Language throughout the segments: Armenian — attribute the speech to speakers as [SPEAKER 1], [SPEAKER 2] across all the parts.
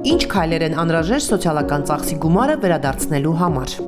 [SPEAKER 1] Ինչ քայլեր են անհրաժեշտ սոցիալական ծախսի գումարը վերադարձնելու համար։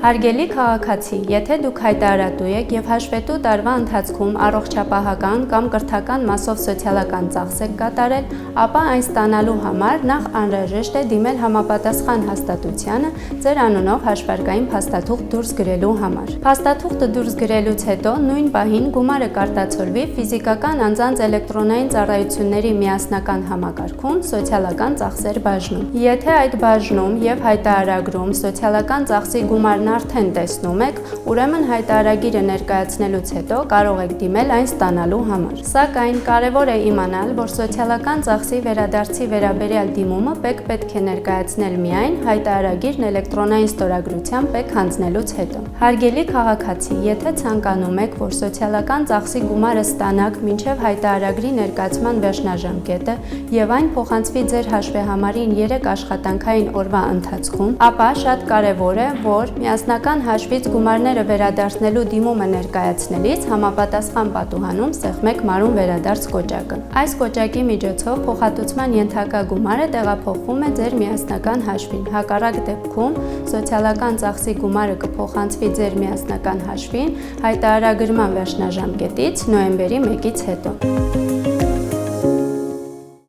[SPEAKER 2] Հարգելի քաղաքացի, եթե դուք հայտարարատու եք եւ հաշվետու տարվա ընթացքում առողջապահական կամ կրթական մասով սոցիալական ծախս եք կատարել, ապա այն ստանալու համար նախ անհրաժեշտ է դիմել համապատասխան հաստատությանը ձեր անունով հաշվարկային փաստաթուղթ դուրս գրելու համար։ Փաստաթուղթը դուրս գրելուց հետո նույն պահին գումարը կարտացոլվի ֆիզիկական անձանց էլեկտրոնային ծառայությունների միասնական համակարգում սոցիալական ծախսեր բաժնում։ Եթե այդ բաժնում եւ հայտարարագրում սոցիալական ծախսի գումարն արդեն տեսնում եք, ուրեմն հայտարարագիրը ներկայացնելուց հետո կարող եք դիմել այն ստանալու համար։ Սակայն կարևոր է իմանալ, որ սոցիալական ծախսի վերադարձի վերաբերյալ դիմումը պետք է ներկայացնել միայն հայտարարագիրն էլեկտրոնային ստորագրությամբ եք հանձնելուց հետո։ Հարգելի քաղաքացի, եթե ցանկանում եք, որ սոցիալական ծախսի գումարը ստանաք մինչև հայտարարագրի ներկայացման վերջնաժամկետը եւ այն փոխանցվի ձեր հաշվեհամարին 3 աշխատանքային օրվա ընթացքում, ապա շատ կարևոր է, որ միասնական հաշվից գումարները վերադարձնելու դիմումը ներկայացնելիս համապատասխան պատուհանում սեղմեք մարուն վերադարձ կոճակը։ Այս կոճակի միջոցով փոխհատուցման ենթակա գումարը տեղափոխվում է ձեր միասնական հաշվին։ Հակառակ դեպքում սոցիալական ծախսի գումարը կփոխանցվի ձեր միասնական հաշվին հայտարարագրման վերջնաժամկետից նոյեմբերի 1-ից հետո։